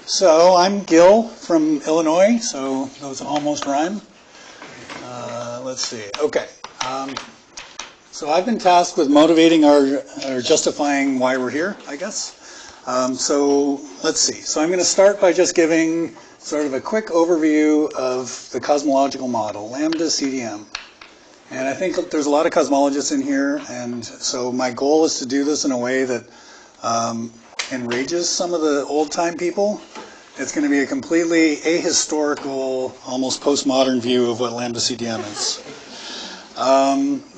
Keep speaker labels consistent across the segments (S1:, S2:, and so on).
S1: So I'm Gil from Illinois, so those almost rhyme. Let's see. Okay. So I've been tasked with motivating or justifying why we're here, I guess. So let's see. So I'm going to start by just giving sort of a quick overview of the cosmological model, lambda CDM. And I think there's a lot of cosmologists in here, and so my goal is to do this in a way that enrages some of the old-time people. It's going to be a completely ahistorical, almost postmodern view of what lambda CDM is.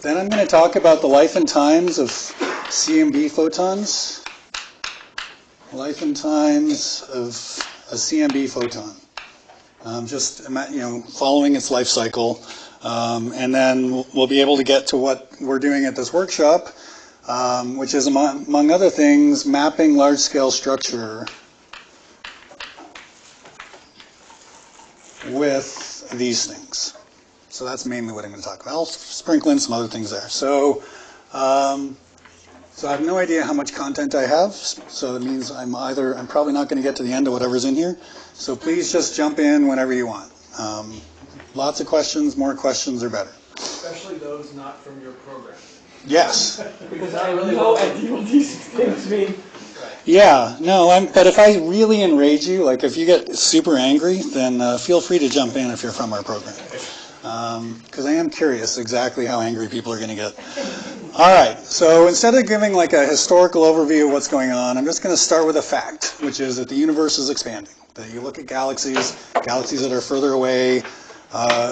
S1: Then I'm going to talk about the life and times of CMB photons. Life and times of a CMB photon. Just following its life cycle. And then we'll be able to get to what we're doing at this workshop, which is, among other things, mapping large-scale structure with these things. So that's mainly what I'm going to talk about. I'll sprinkle in some other things there. So I have no idea how much content I have. So it means I'm probably not going to get to the end of whatever's in here. So please just jump in whenever you want. Lots of questions, more questions are better.
S2: Especially those not from your program.
S1: Yes.
S2: Because I really know what these things mean.
S1: Yeah, no, but if I really enrage you, like if you get super angry, then feel free to jump in if you're from our program. Because I am curious exactly how angry people are going to get. All right, so instead of giving like a historical overview of what's going on, I'm just going to start with a fact, which is that the universe is expanding. That you look at galaxies that are further away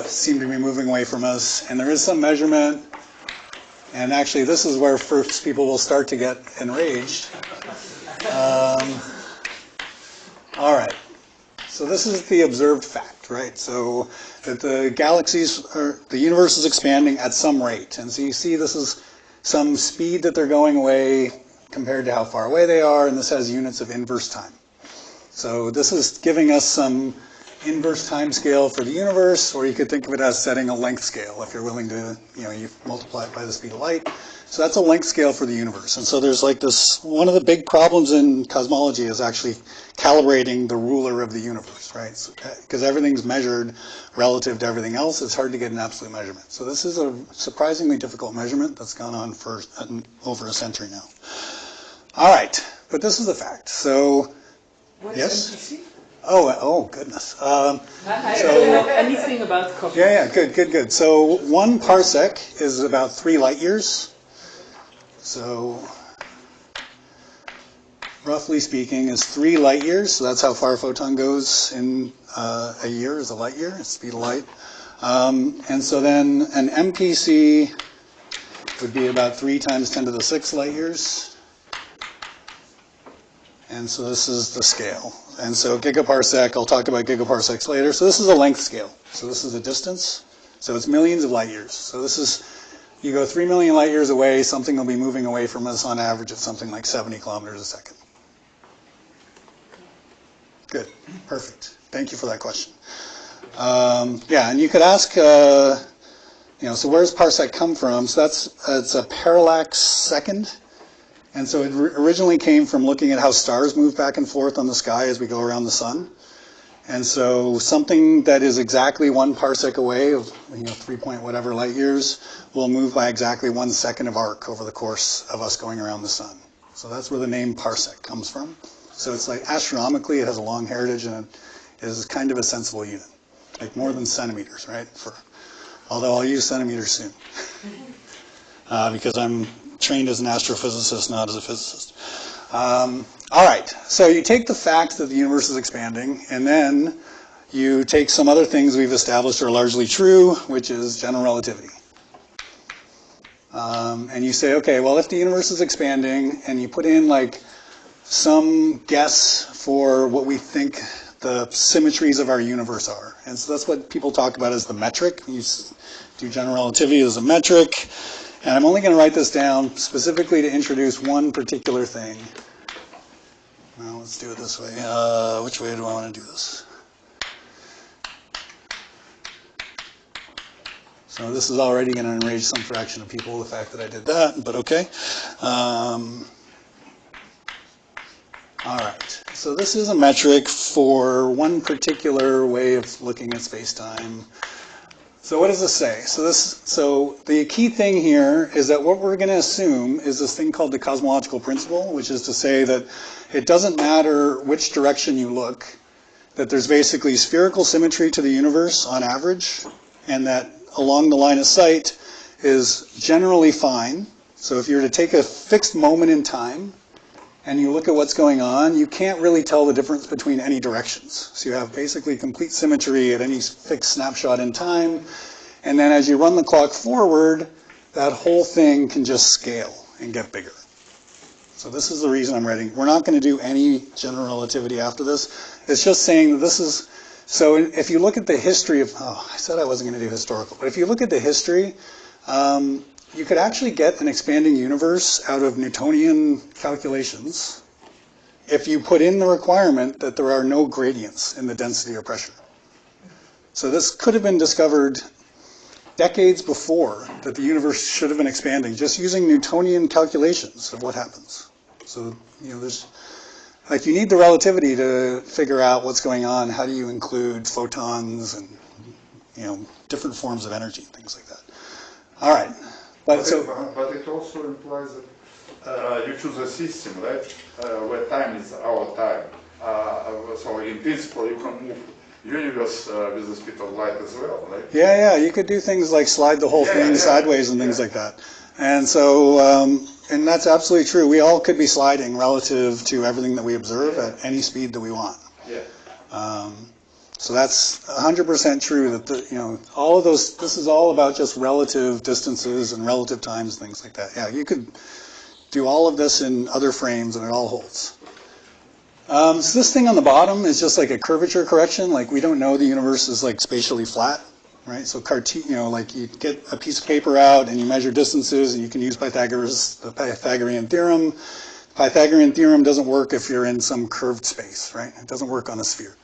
S1: seem to be moving away from us, and there is some measurement. And actually, this is where first people will start to get enraged. All right. So this is the observed fact, right? So that the universe is expanding at some rate. And so you see this is some speed that they're going away compared to how far away they are, and this has units of inverse time. So this is giving us some inverse time scale for the universe, or you could think of it as setting a length scale if you're willing to, you multiply it by the speed of light. So that's a length scale for the universe. And so there's like this, one of the big problems in cosmology is actually calibrating the ruler of the universe, right? Because everything's measured relative to everything else. It's hard to get an absolute measurement. So this is a surprisingly difficult measurement that's gone on for over a century now. All right, but this is the fact. So,
S2: what
S1: yes?
S2: is MPC?
S1: Oh goodness.
S2: I don't know anything about cosmology.
S1: Yeah, good. So 1 parsec is about 3 light years. So roughly speaking is 3 light years. So that's how far a photon goes in a year is a light year, speed of light. And so then an MPC would be about 3 times 10 to the 6 light years. And so this is the scale. And so gigaparsec, I'll talk about gigaparsecs later. So this is a length scale. So this is a distance. So it's millions of light years. So this is, you go 3 million light years away, something will be moving away from us on average at something like 70 kilometers a second. Good, perfect. Thank you for that question. Yeah, and you could ask, so where does parsec come from? So it's a parallax second. And so it originally came from looking at how stars move back and forth on the sky as we go around the sun. And so something that is exactly 1 parsec away of 3 point whatever light years will move by exactly 1 second of arc over the course of us going around the sun. So that's where the name parsec comes from. So it's like astronomically it has a long heritage and it is kind of a sensible unit, like more than centimeters, right? Although I'll use centimeters soon because I'm trained as an astrophysicist, not as a physicist. All right, so you take the fact that the universe is expanding, and then you take some other things we've established are largely true, which is general relativity. And you say, okay, well, if the universe is expanding, and you put in like some guess for what we think the symmetries of our universe are. And so that's what people talk about as the metric. You do general relativity as a metric. And I'm only going to write this down specifically to introduce one particular thing. Well, let's do it this way. Which way do I want to do this? So this is already going to enrage some fraction of people, the fact that I did that, but okay. All right. So this is a metric for one particular way of looking at space-time. So what does this say? So the key thing here is that what we're going to assume is this thing called the cosmological principle, which is to say that it doesn't matter which direction you look, that there's basically spherical symmetry to the universe on average, and that along the line of sight is generally fine. So if you were to take a fixed moment in time and you look at what's going on, you can't really tell the difference between any directions. So you have basically complete symmetry at any fixed snapshot in time. And then as you run the clock forward, that whole thing can just scale and get bigger. So this is the reason I'm writing. We're not going to do any general relativity after this. It's just saying that this is, so if you look at the history of, I said I wasn't going to do historical, but if you look at the history, you could actually get an expanding universe out of Newtonian calculations if you put in the requirement that there are no gradients in the density or pressure. So this could have been discovered decades before that the universe should have been expanding, just using Newtonian calculations of what happens. So, there's, like, you need the relativity to figure out what's going on. How do you include photons and, different forms of energy, things like that. All right. But
S3: it also implies that you choose a system, right, where time is our time. So in principle, you can move universe with the speed of light as well, right?
S1: Yeah, you could do things like slide the whole thing sideways and things like that. And so, and that's absolutely true. We all could be sliding relative to everything that we observe at any speed that we want.
S3: Yeah.
S1: So that's 100% true that all of those, this is all about just relative distances and relative times, things like that. Yeah, you could do all of this in other frames and it all holds. So this thing on the bottom is just like a curvature correction. Like, we don't know the universe is like spatially flat, right? So like you get a piece of paper out and you measure distances and you can use the Pythagorean theorem. The Pythagorean theorem doesn't work if you're in some curved space, right? It doesn't work on a sphere.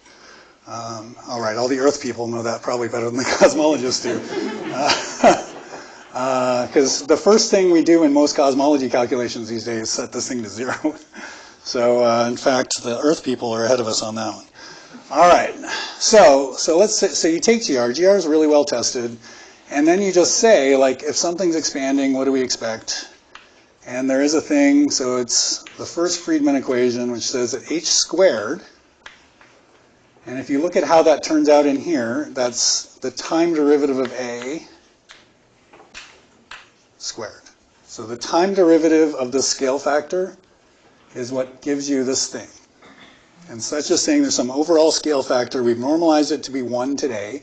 S1: All right, all the Earth people know that probably better than the cosmologists do. Because the first thing we do in most cosmology calculations these days is set this thing to 0. So, in fact, the Earth people are ahead of us on that one. All right, so let's say, so you take GR. GR is really well tested, and then you just say, like, if something's expanding, what do we expect? And there is a thing, so it's the first Friedmann equation, which says that h squared. And if you look at how that turns out in here, that's the time derivative of A squared. So the time derivative of the scale factor is what gives you this thing. And so that's just saying there's some overall scale factor. We've normalized it to be 1 today.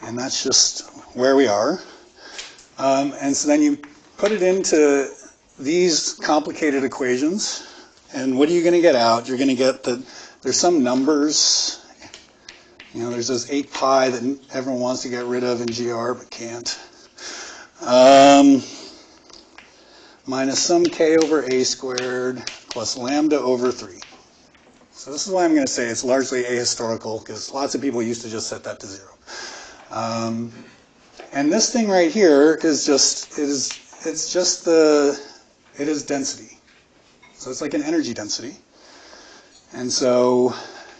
S1: And that's just where we are. And so then you put it into these complicated equations. And what are you going to get out? You're going to get that there's some numbers. There's this 8 pi that everyone wants to get rid of in GR but can't. Minus some k over a squared plus lambda over 3. So this is why I'm going to say it's largely ahistorical, because lots of people used to just set that to 0. And this thing right here is just, it is density. So it's like an energy density. And so,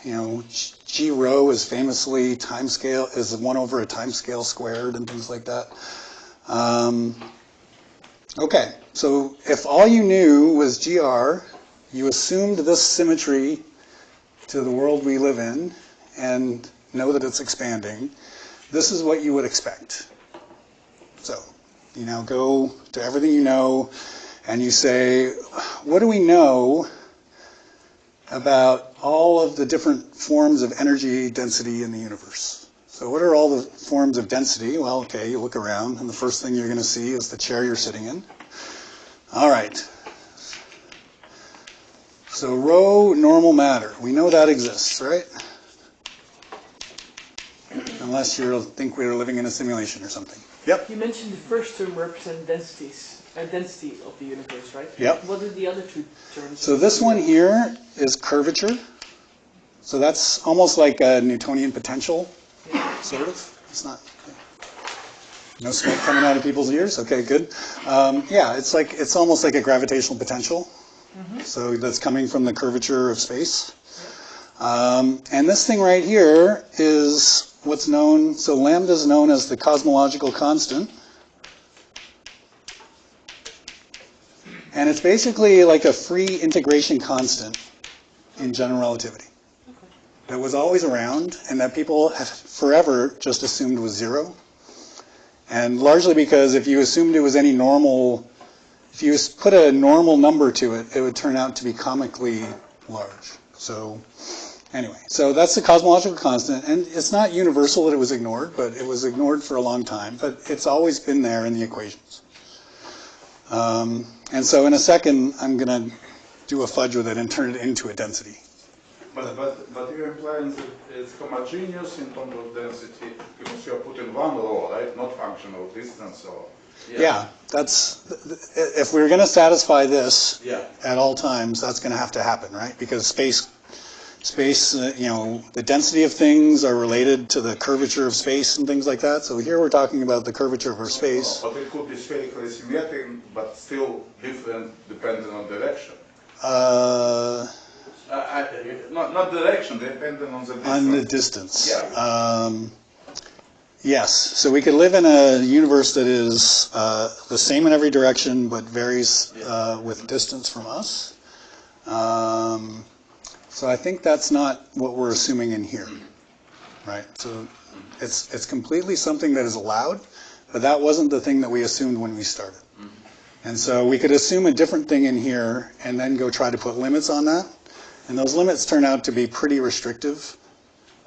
S1: G rho is famously timescale, is 1 over a timescale squared and things like that. Okay, so if all you knew was GR, you assumed this symmetry to the world we live in and know that it's expanding, this is what you would expect. So, go to everything you know and you say, what do we know about all of the different forms of energy density in the universe? So what are all the forms of density? Well, okay, you look around, and the first thing you're going to see is the chair you're sitting in. All right. So rho normal matter. We know that exists, right? Unless you think we're living in a simulation or something. Yep.
S2: You mentioned the first term represent density of the universe, right?
S1: Yep.
S2: What are the other two terms?
S1: So this one here is curvature. So that's almost like a Newtonian potential, sort of. It's not. No smoke coming out of people's ears. Okay, good. Yeah, it's almost like a gravitational potential. So that's coming from the curvature of space. And this thing right here is what's known, so lambda is known as the cosmological constant. And it's basically like a free integration constant in general relativity that was always around and that people have forever just assumed was zero. And largely because if you assumed it was any normal, if you put a normal number to it, it would turn out to be comically large. So anyway, so that's the cosmological constant, and it's not universal that it was ignored, but it was ignored for a long time, but it's always been there in the equations. And so in a second, I'm going to do a fudge with it and turn it into a density.
S3: But you're implying that it's homogeneous in terms of density because you're putting one law, right? Not functional distance or...
S1: Yeah, that's, if we're going to satisfy this
S3: Yeah.
S1: at all times, that's going to have to happen, right? Because space, you know, the density of things are related to the curvature of space and things like that. So here we're talking about the curvature of our space.
S3: But it could be spherically symmetric, but still different depending on direction. Not direction, depending on the distance.
S1: On the distance.
S3: Yeah.
S1: Yes. So we could live in a universe that is the same in every direction, but varies with distance from us. So I think that's not what we're assuming in here, right? So it's completely something that is allowed, but that wasn't the thing that we assumed when we started. And so we could assume a different thing in here and then go try to put limits on that. And those limits turn out to be pretty restrictive,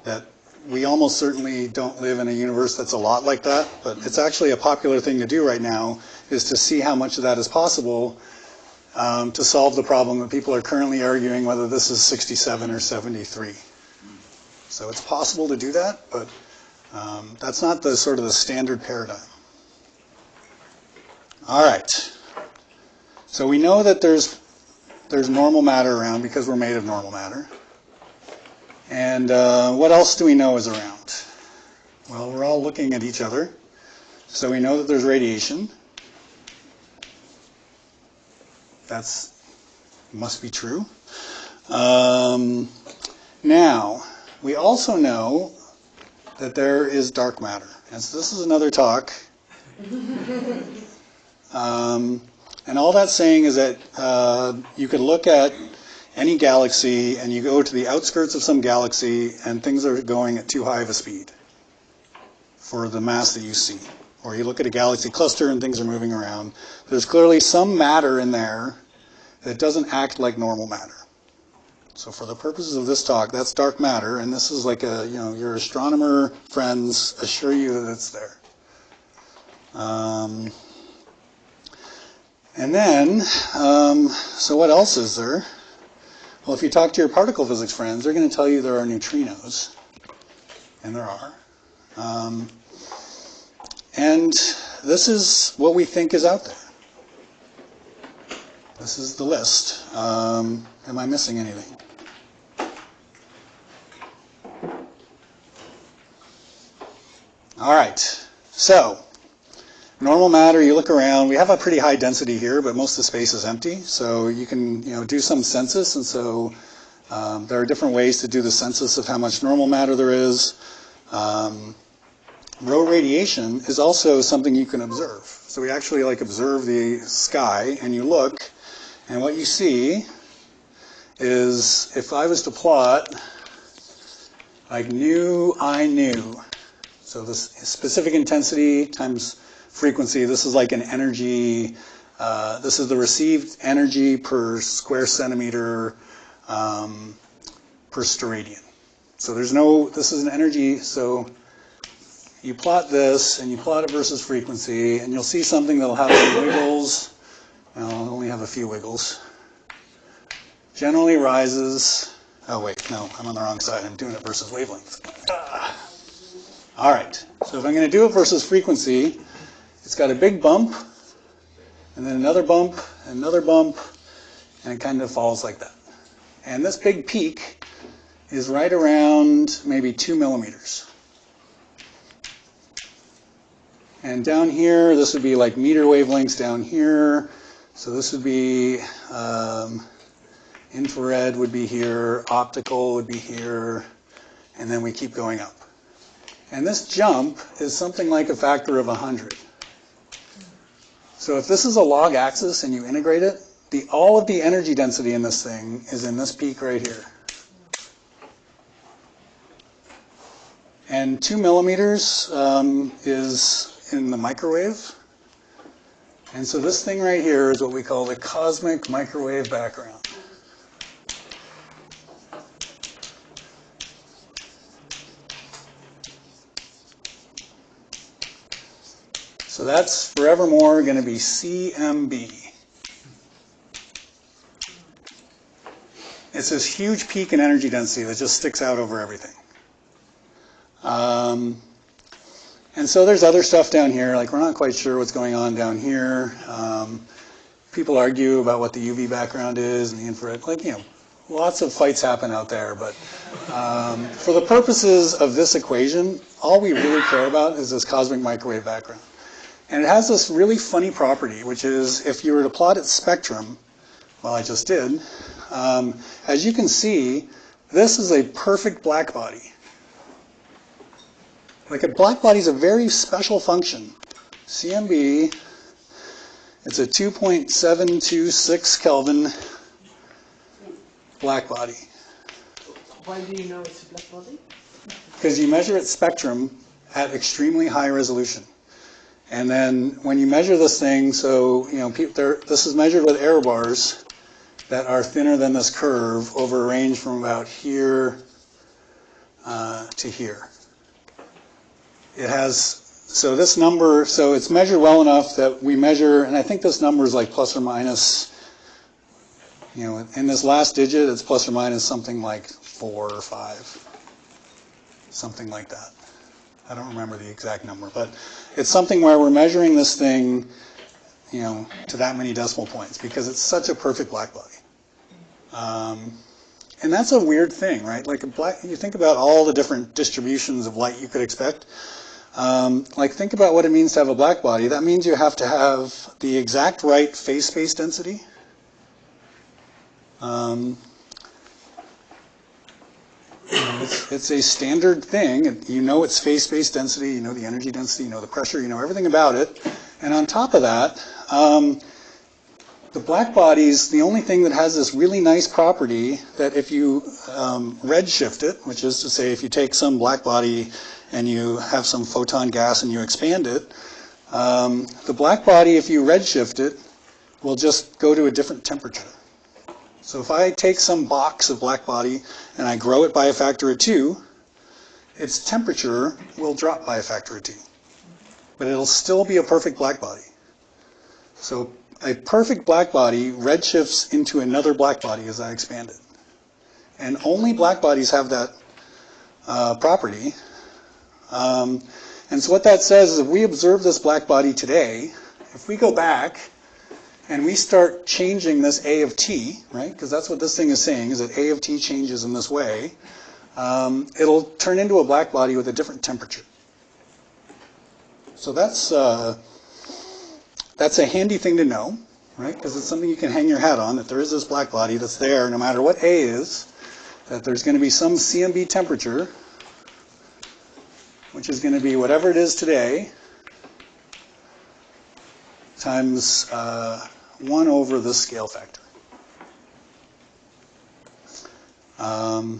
S1: that we almost certainly don't live in a universe that's a lot like that, but it's actually a popular thing to do right now, is to see how much of that is possible to solve the problem that people are currently arguing whether this is 67 or 73. So it's possible to do that, but that's not the sort of the standard paradigm. All right. So we know that there's normal matter around because we're made of normal matter. And what else do we know is around? Well, we're all looking at each other. So we know that there's radiation. That's must be true. Now, we also know that there is dark matter. And so this is another talk. And all that's saying is that you could look at any galaxy and you go to the outskirts of some galaxy and things are going at too high of a speed for the mass that you see. Or you look at a galaxy cluster and things are moving around. There's clearly some matter in there that doesn't act like normal matter. So for the purposes of this talk, that's dark matter, and this is like a, you know, your astronomer friends assure you that it's there. And then, so what else is there? Well, if you talk to your particle physics friends, they're going to tell you there are neutrinos, and there are. And this is what we think is out there. This is the list. Am I missing anything? All right. So, normal matter, you look around. We have a pretty high density here, but most of the space is empty. So you can, you know, do some census, and so there are different ways to do the census of how much normal matter there is. Rho radiation is also something you can observe. So we actually like observe the sky, and you look, and what you see is if I was to plot like nu I nu, so this specific intensity times frequency, this is like an energy, this is the received energy per square centimeter per steradian. So there's no, this is an energy, so you plot this and you plot it versus frequency, and you'll see something that'll have some wiggles. Well, I'll only have a few wiggles. Generally rises. Oh wait, no, I'm on the wrong side. I'm doing it versus wavelength. All right, so if I'm going to do it versus frequency, it's got a big bump, and then another bump, and another bump, and it kind of falls like that. And this big peak is right around maybe 2 millimeters. And down here, this would be like meter wavelengths down here. So this would be infrared would be here, optical would be here, and then we keep going up. And this jump is something like a factor of 100. So if this is a log axis and you integrate it, all of the energy density in this thing is in this peak right here. And 2 millimeters is in the microwave. And so this thing right here is what we call the cosmic microwave background. So that's forevermore going to be CMB. It's this huge peak in energy density that just sticks out over everything. And so there's other stuff down here, like we're not quite sure what's going on down here. People argue about what the UV background is and the infrared, like, you know, lots of fights happen out there, but for the purposes of this equation, all we really care about is this cosmic microwave background. And it has this really funny property, which is if you were to plot its spectrum, well, I just did, as you can see, this is a perfect black body. Like a black body is a very special function. CMB, it's a 2.726 Kelvin black body.
S2: Why do you know it's a black body?
S1: Because you measure its spectrum at extremely high resolution. And then when you measure this thing, so you know, this is measured with error bars that are thinner than this curve over a range from about here to here. It has, so this number, so it's measured well enough that we measure, and I think this number is like plus or minus, you know, in this last digit, it's plus or minus something like 4 or 5, something like that. I don't remember the exact number, but it's something where we're measuring this thing, you know, to that many decimal points because it's such a perfect black body. And that's a weird thing, right? Like you think about all the different distributions of light you could expect. Like think about what it means to have a black body. That means you have to have the exact right phase space density. It's a standard thing. You know its phase space density, you know the energy density, you know the pressure, you know everything about it. And on top of that, the black body's the only thing that has this really nice property that if you redshift it, which is to say if you take some black body and you have some photon gas and you expand it, the black body, if you redshift it, will just go to a different temperature. So if I take some box of black body and I grow it by a factor of 2, its temperature will drop by a factor of 2. But it'll still be a perfect black body. So a perfect black body redshifts into another black body as I expand it. And only black bodies have that property. And so what that says is if we observe this black body today, if we go back and we start changing this A of t, right, because that's what this thing is saying, is that A of t changes in this way, it'll turn into a black body with a different temperature. So that's a handy thing to know, right, because it's something you can hang your hat on, that there is this black body that's there no matter what A is, that there's going to be some CMB temperature, which is going to be whatever it is today, times 1 over the scale factor. And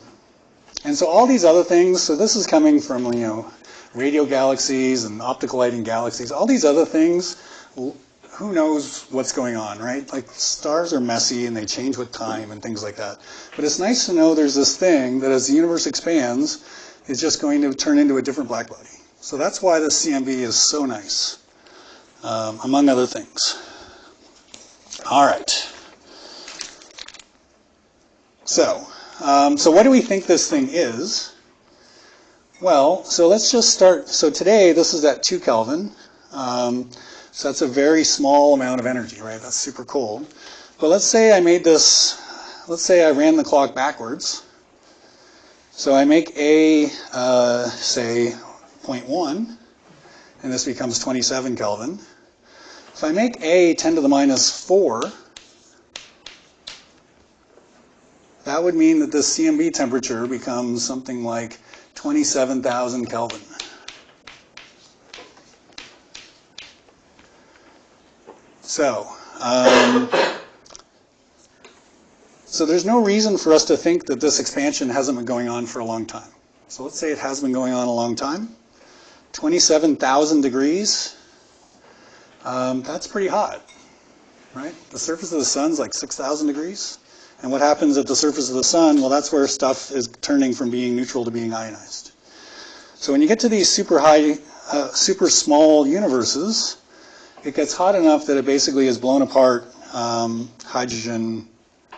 S1: so all these other things, so this is coming from, you know, radio galaxies and optical lighting galaxies, all these other things, who knows what's going on, right? Like stars are messy and they change with time and things like that. But it's nice to know there's this thing that as the universe expands is just going to turn into a different black body. So that's why the CMB is so nice, among other things. All right. So what do we think this thing is? Well, so let's just start. So today, this is at 2 Kelvin. So that's a very small amount of energy, right? That's super cold. But let's say I made this, let's say I ran the clock backwards. So I make A, say, 0.1, and this becomes 27 Kelvin. If I make A 10 to the minus 4, that would mean that this CMB temperature becomes something like 27,000 Kelvin. So, so there's no reason for us to think that this expansion hasn't been going on for a long time. So let's say it has been going on a long time. 27,000 degrees, that's pretty hot, right? The surface of the sun's like 6,000 degrees. And what happens at the surface of the sun? Well, that's where stuff is turning from being neutral to being ionized. So when you get to these super small universes, it gets hot enough that it basically has blown apart hydrogen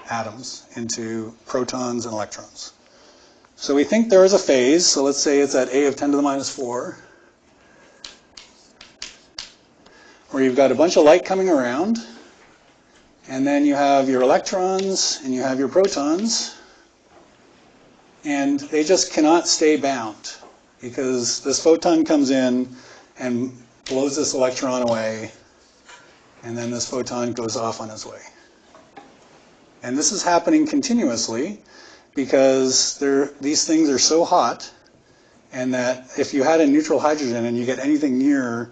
S1: atoms into protons and electrons. So we think there is a phase, so let's say it's at A of 10 to the minus 4, where you've got a bunch of light coming around, and then you have your electrons and you have your protons, and they just cannot stay bound because this photon comes in and blows this electron away, and then this photon goes off on its way. And this is happening continuously because these things are so hot, and that if you had a neutral hydrogen and you get anything near,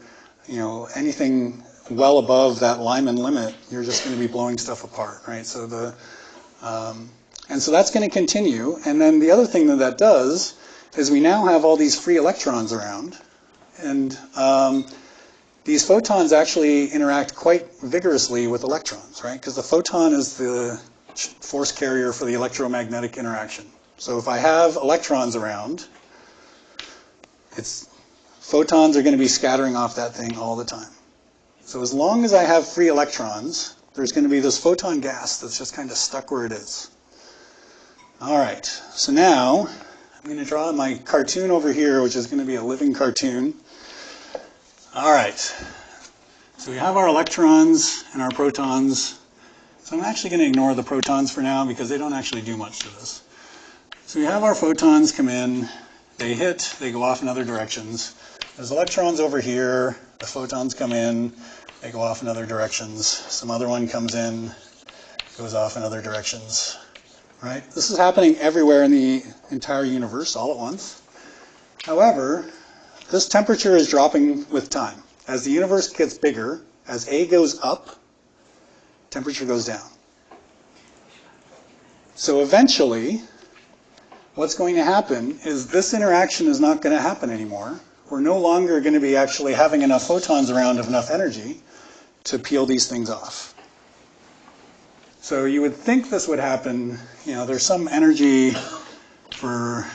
S1: anything well above that Lyman limit, you're just going to be blowing stuff apart, right? So and so that's going to continue. And then the other thing that does is we now have all these free electrons around, and these photons actually interact quite vigorously with electrons, right? Because the photon is the force carrier for the electromagnetic interaction. So if I have electrons around, photons are going to be scattering off that thing all the time. So as long as I have free electrons, there's going to be this photon gas that's just kind of stuck where it is. All right, so now I'm going to draw my cartoon over here, which is going to be a living cartoon. All right, so we have our electrons and our protons. So I'm actually going to ignore the protons for now because they don't actually do much to this. So we have our photons come in, they hit, they go off in other directions. There's electrons over here, the photons come in, they go off in other directions. Some other one comes in, goes off in other directions. Right? This is happening everywhere in the entire universe all at once. However, this temperature is dropping with time. As the universe gets bigger, as A goes up, temperature goes down. So eventually, what's going to happen is this interaction is not going to happen anymore. We're no longer going to be actually having enough photons around of enough energy to peel these things off. So you would think this would happen, there's some energy for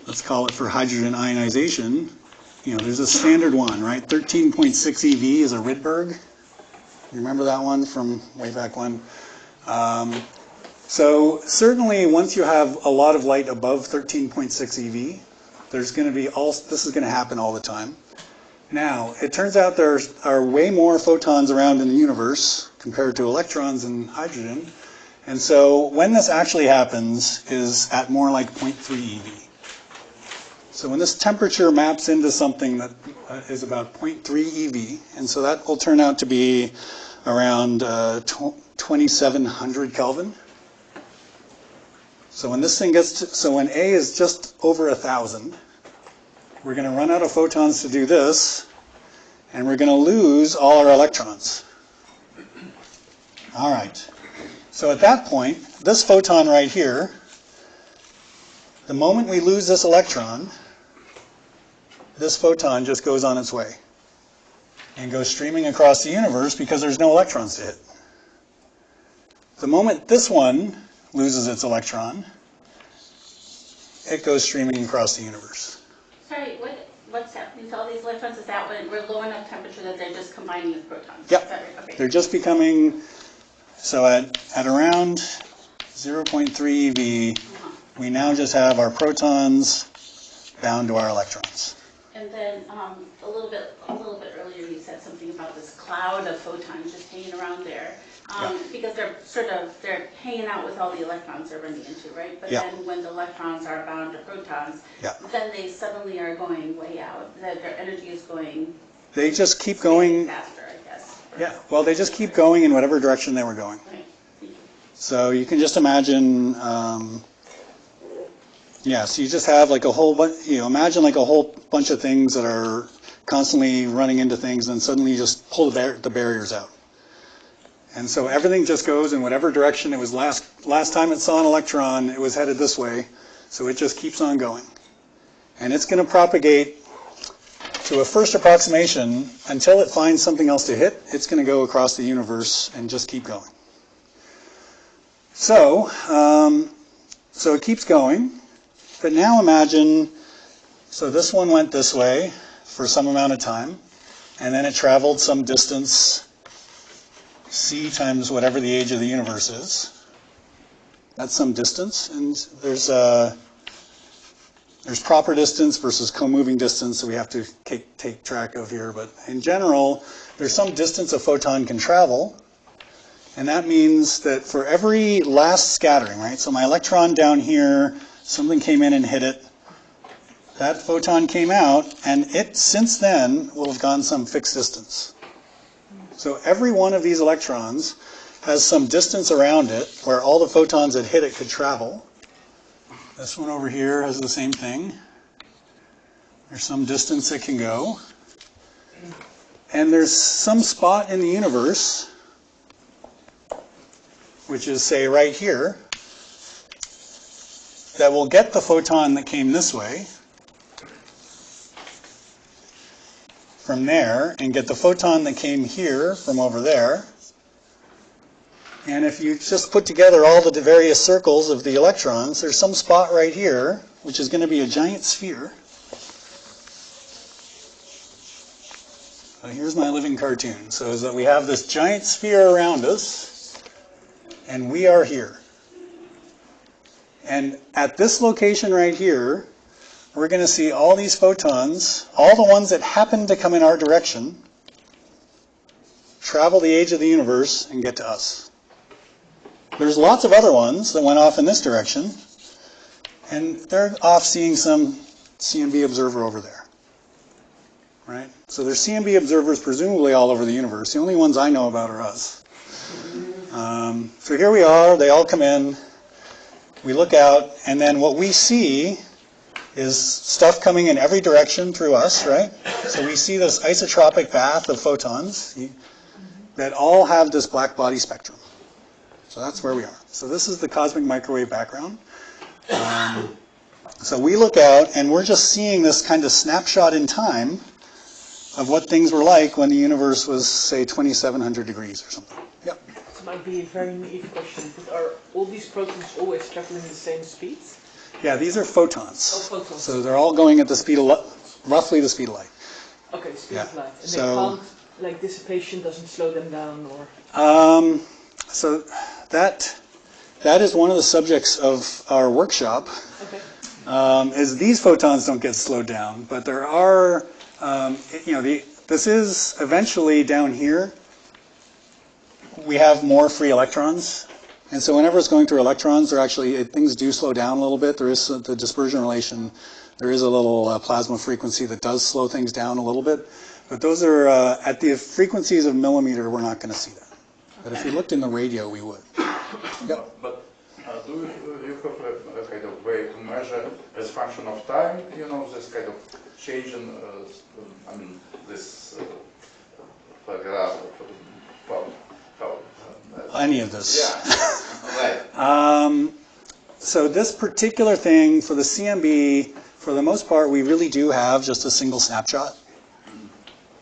S1: let's call it for hydrogen ionization. There's a standard one, right? 13.6 eV is a Rydberg. You remember that one from way back when? So certainly once you have a lot of light above 13.6 eV, there's going to be this is going to happen all the time. Now, it turns out there are way more photons around in the universe compared to electrons and hydrogen. And so when this actually happens is at more like 0.3 eV. So when this temperature maps into something that is about 0.3 eV, and so that will turn out to be around 2700 Kelvin. So when this thing when A is just over 1,000, we're going to run out of photons to do this, and we're going to lose all our electrons. All right. So at that point, this photon right here, the moment we lose this electron, this photon just goes on its way and goes streaming across the universe because there's no electrons to hit. The moment this one loses its electron, it goes streaming across the universe.
S4: Sorry, what's happening to all these electrons? Is that when we're low enough temperature that they're just combining with protons?
S1: Yep.
S4: Right? Okay.
S1: They're just becoming, so at around 0.3 eV, we now just have our protons bound to our electrons.
S4: And then a little bit earlier you said something about this cloud of photons just hanging around there. Because they're hanging out with all the electrons they're running into, right? But then when the electrons are bound to protons, then they suddenly are going way out. Their energy is going.
S1: They just keep going.
S4: Faster, I guess.
S1: Yeah, well, they just keep going in whatever direction they were going.
S4: Right. Thank you.
S1: So you can just imagine, yeah, so you just have like a whole bunch, imagine like a whole bunch of things that are constantly running into things, and suddenly you just pull the barriers out. And so everything just goes in whatever direction it was last time it saw an electron, it was headed this way, so it just keeps on going. And it's going to propagate to a first approximation until it finds something else to hit. It's going to go across the universe and just keep going. So, so it keeps going, but now imagine, so this one went this way for some amount of time, and then it traveled some distance, c times whatever the age of the universe is. That's some distance, and there's proper distance versus co-moving distance that we have to take track of here, but in general, there's some distance a photon can travel, and that means that for every last scattering, right, so my electron down here, something came in and hit it, that photon came out, and it, since then, will have gone some fixed distance. So every one of these electrons has some distance around it where all the photons that hit it could travel. This one over here has the same thing. There's some distance it can go. And there's some spot in the universe, which is, say, right here, that will get the photon that came this way from there, and get the photon that came here from over there. And if you just put together all the various circles of the electrons, there's some spot right here, which is going to be a giant sphere. So here's my living cartoon. So is that we have this giant sphere around us, and we are here. And at this location right here, we're going to see all these photons, all the ones that happen to come in our direction, travel the age of the universe and get to us. There's lots of other ones that went off in this direction, and they're off seeing some CMB observer over there. Right? So there's CMB observers presumably all over the universe. The only ones I know about are us. So here we are, they all come in, we look out, and then what we see is stuff coming in every direction through us, right? So we see this isotropic bath of photons that all have this black body spectrum. So that's where we are. So this is the cosmic microwave background. So we look out, and we're just seeing this kind of snapshot in time of what things were like when the universe was, say, 2,700 degrees or something. Yep.
S2: This might be a very naive question, but are all these protons always traveling the same speed?
S1: Yeah, these are photons.
S2: Oh, photons.
S1: So they're all going at the speed of roughly the speed of light.
S2: Okay, speed of light. And
S1: So,
S2: they can't, like, dissipation doesn't slow them down, or?
S1: So that is one of the subjects of our workshop.
S2: Okay.
S1: Is these photons don't get slowed down, but there are, this is eventually down here. We have more free electrons. And so whenever it's going through electrons, things do slow down a little bit. There is the dispersion relation. There is a little plasma frequency that does slow things down a little bit. But those are, at the frequencies of millimeter, we're not going to see that. But if you looked in the radio, we would. Yep.
S3: But do you have a kind of way to measure as function of time, this kind of change in, this graph of how
S1: Any of this.
S3: Yeah, right.
S1: So this particular thing for the CMB, for the most part, we really do have just a single snapshot.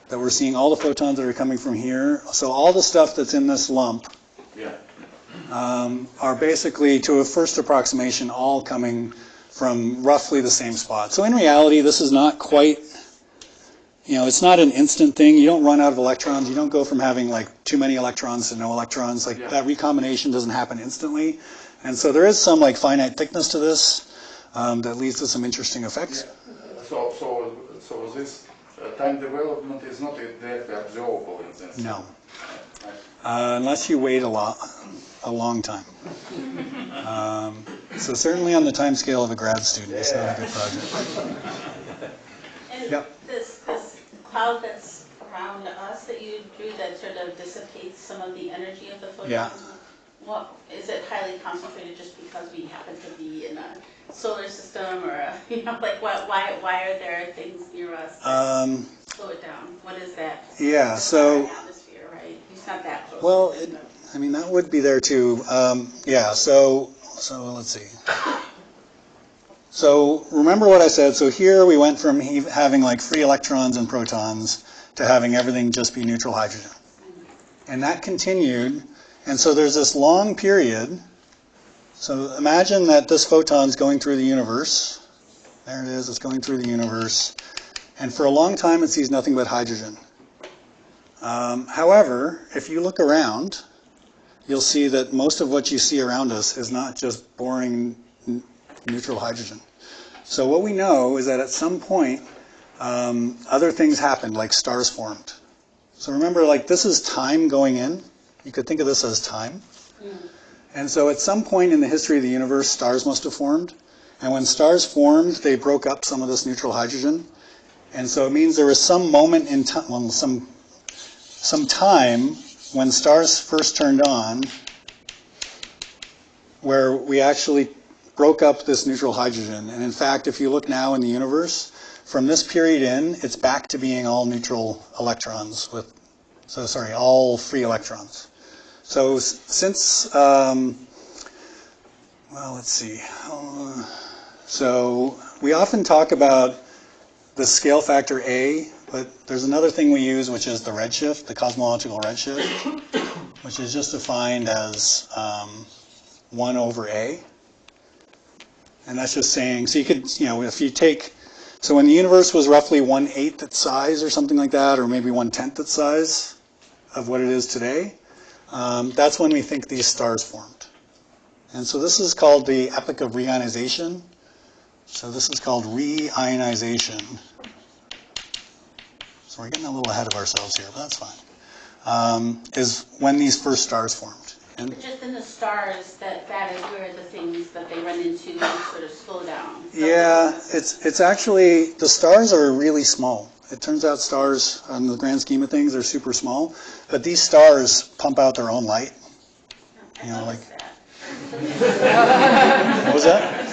S1: That we're seeing all the photons that are coming from here. So all the stuff that's in this lump are basically, to a first approximation, all coming from roughly the same spot. So in reality, this is not quite, it's not an instant thing. You don't run out of electrons. You don't go from having like too many electrons to no electrons. That recombination doesn't happen instantly. And so there is some like finite thickness to this that leads to some interesting effects.
S3: Yeah. So this time development is not directly observable in this.
S1: No. Unless you wait a long time. So certainly on the time scale of a grad student, it's not a good project.
S4: And
S1: Yep.
S4: this cloud that's around us that you through that sort of dissipates some of the energy of the photons?
S1: Yeah.
S4: What, is it highly concentrated just because we happen to be in a solar system, or like why are there things near us that slow it down? What is that?
S1: Yeah,
S4: It's
S1: so,
S4: not our atmosphere, right? It's not that close.
S1: well,
S4: to it, but-
S1: I mean, that would be there too. Yeah, so let's see. So remember what I said. So here we went from having like free electrons and protons to having everything just be neutral hydrogen. And that continued. And so there's this long period. So imagine that this photon's going through the universe. There it is. It's going through the universe. And for a long time, it sees nothing but hydrogen. However, if you look around, you'll see that most of what you see around us is not just boring neutral hydrogen. So what we know is that at some point, other things happened, like stars formed. So remember, like this is time going in. You could think of this as time. And so at some point in the history of the universe, stars must have formed. And when stars formed, they broke up some of this neutral hydrogen. And so it means there was some moment in time, well, some time when stars first turned on where we actually broke up this neutral hydrogen. And in fact, if you look now in the universe, from this period in, it's back to being all neutral electrons all free electrons. So since, well, let's see. So we often talk about the scale factor A, but there's another thing we use, which is the redshift, the cosmological redshift, which is just defined as 1 over A. And that's just saying, so you could, if you take, so when the universe was roughly 1/8 its size or something like that, or maybe 1/10 its size of what it is today, that's when we think these stars formed. And so this is called the epoch of reionization. So this is called reionization. So we're getting a little ahead of ourselves here, but that's fine. Is when these first stars formed. And
S4: But just in the stars, that is where the things that they run into sort of slow down.
S1: yeah, it's actually, the stars are really small. It turns out stars, on the grand scheme of things, are super small. But these stars pump out their own light.
S4: Like
S1: What was that?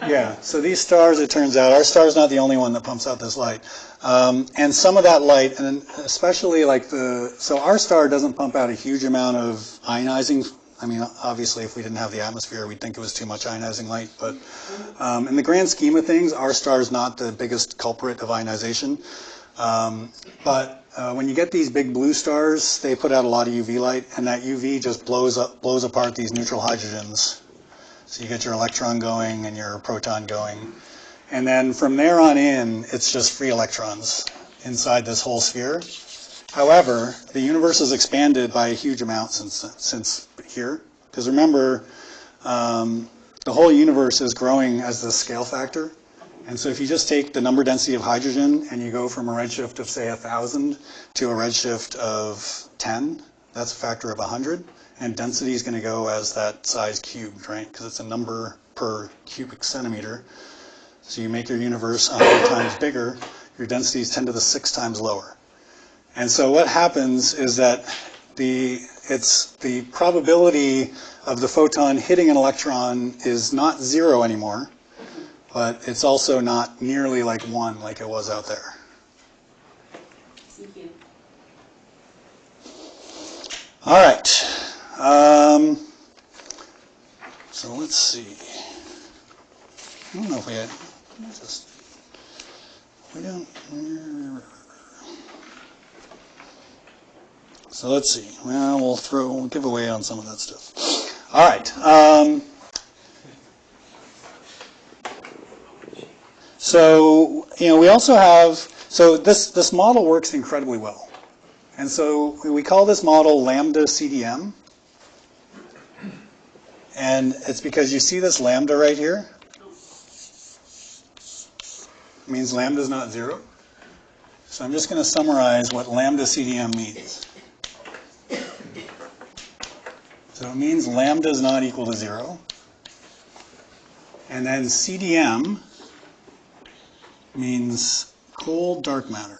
S1: Yeah, so these stars, it turns out, our star's not the only one that pumps out this light. And some of that light, and especially like so our star doesn't pump out a huge amount of ionizing. I mean, obviously, if we didn't have the atmosphere, we'd think it was too much ionizing light. But in the grand scheme of things, our star is not the biggest culprit of ionization. But when you get these big blue stars, they put out a lot of UV light, and that UV just blows apart these neutral hydrogens. So you get your electron going and your proton going. And then from there on in, it's just free electrons inside this whole sphere. However, the universe has expanded by a huge amount since here. Because remember, the whole universe is growing as the scale factor. And so if you just take the number density of hydrogen and you go from a redshift of, say, 1,000 to a redshift of 10, that's a factor of 100. And density is going to go as that size cubed, right? Because it's a number per cubic centimeter. So you make your universe 100 times bigger, your density is 10 to the 6 times lower. And so what happens is that the probability of the photon hitting an electron is not 0 anymore, but it's also not nearly like 1 like it was out there.
S4: Thank you.
S1: All right. So let's see. I don't know if we had So let's see. Well, we'll give away on some of that stuff. All right. So we also have. So this model works incredibly well, and so we call this model lambda CDM. And it's because you see this lambda right here. It means lambda is not 0. So I'm just going to summarize what lambda CDM means. So it means lambda is not equal to 0. And then CDM means cold dark matter.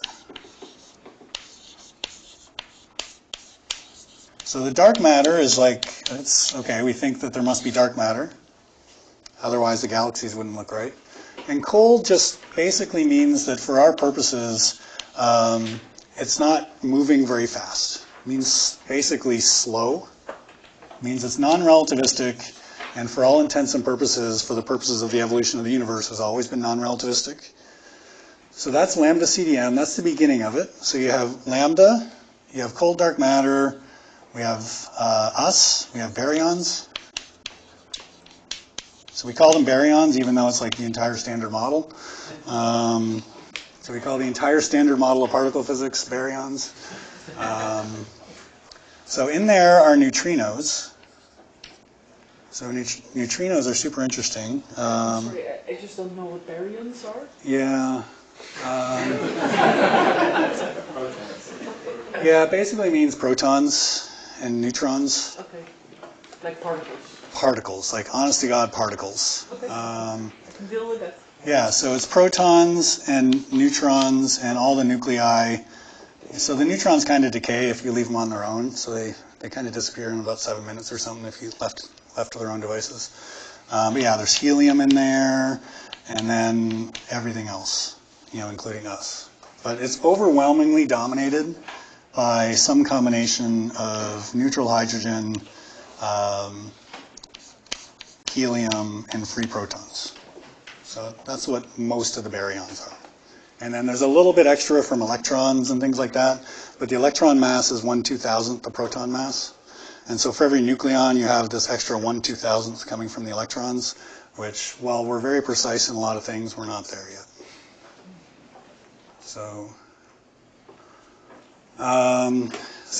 S1: So the dark matter is like, it's okay, we think that there must be dark matter. Otherwise the galaxies wouldn't look right. And cold just basically means that for our purposes, it's not moving very fast. It means basically slow. It means it's non-relativistic, and for all intents and purposes, for the purposes of the evolution of the universe, has always been non-relativistic. So that's lambda CDM, that's the beginning of it. So you have lambda, you have cold dark matter, we have us, we have baryons. So we call them baryons, even though it's like the entire standard model. So we call the entire standard model of particle physics baryons. So in there are neutrinos. So neutrinos are super interesting.
S2: Sorry, I just don't know what baryons are.
S1: Yeah. Yeah, it basically means protons and neutrons.
S2: Okay, like particles.
S1: Particles, like honest to God particles.
S2: Okay. I can deal with that.
S1: Yeah, so it's protons and neutrons and all the nuclei. So the neutrons kind of decay if you leave them on their own. So they kind of disappear in about 7 minutes or something if you left to their own devices. But yeah, there's helium in there, and then everything else, including us. But it's overwhelmingly dominated by some combination of neutral hydrogen, helium, and free protons. So that's what most of the baryons are. And then there's a little bit extra from electrons and things like that, but the electron mass is 1/2000th the proton mass. And so for every nucleon, you have this extra 1/2000th coming from the electrons, which, while we're very precise in a lot of things, we're not there yet. So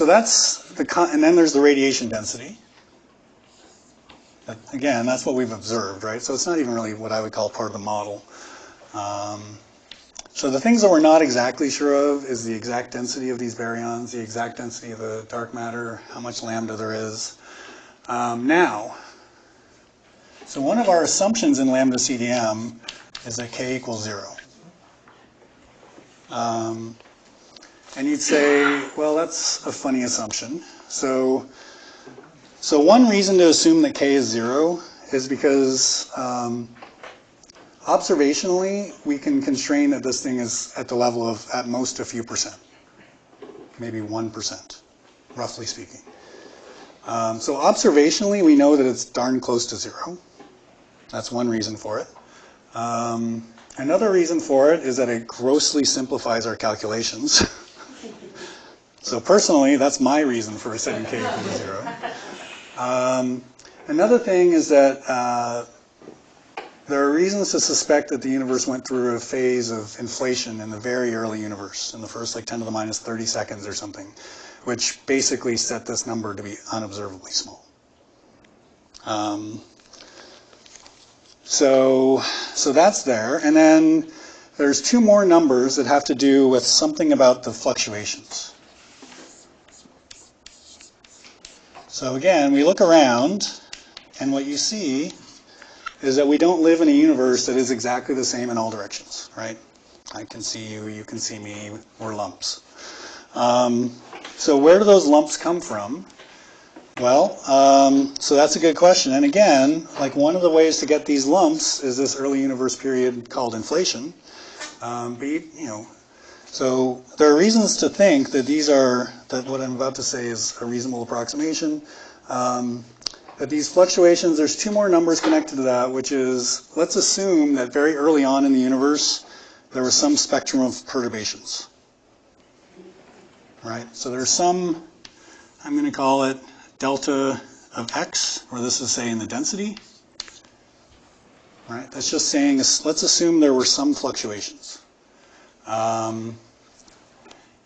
S1: that's and then there's the radiation density. But again, that's what we've observed, right? So it's not even really what I would call part of the model. So the things that we're not exactly sure of is the exact density of these baryons, the exact density of the dark matter, how much lambda there is. So one of our assumptions in lambda CDM is that k equals 0. And you'd say, well, that's a funny assumption. So one reason to assume that k is 0 is because observationally, we can constrain that this thing is at the level of, at most, a few percent. Maybe 1%, roughly speaking. So observationally, we know that it's darn close to 0. That's one reason for it. Another reason for it is that it grossly simplifies our calculations. So personally, that's my reason for setting k equal to 0. Another thing is that there are reasons to suspect that the universe went through a phase of inflation in the very early universe, in the first 10 to the minus 30 seconds or something, which basically set this number to be unobservably small. So that's there. And then there's two more numbers that have to do with something about the fluctuations. So again, we look around, and what you see is that we don't live in a universe that is exactly the same in all directions, right? I can see you, you can see me, we're lumps. So where do those lumps come from? Well, so that's a good question. And again, one of the ways to get these lumps is this early universe period called inflation. So there are reasons to think that that what I'm about to say is a reasonable approximation. That these fluctuations, there's two more numbers connected to that, which is, let's assume that very early on in the universe, there was some spectrum of perturbations. Right? So there's some, I'm going to call it delta of x, or this is saying the density. Right? That's just saying, let's assume there were some fluctuations.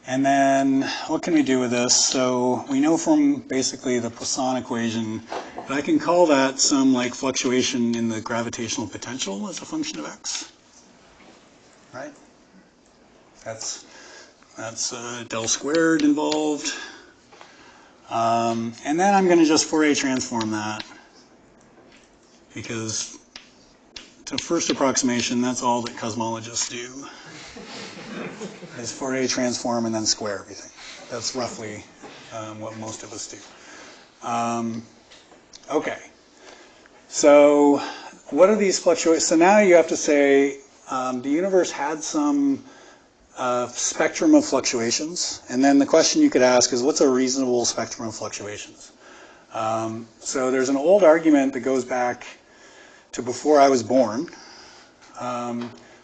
S1: And then what can we do with this? So we know from basically the Poisson equation that I can call that some fluctuation in the gravitational potential as a function of x. Right? That's del squared involved. And then I'm going to just Fourier transform that, because to first approximation, that's all that cosmologists do. Is Fourier transform and then square everything. That's roughly what most of us do. Okay. So what are these fluctuations? So now you have to say the universe had some spectrum of fluctuations, and then the question you could ask is, what's a reasonable spectrum of fluctuations? So there's an old argument that goes back to before I was born,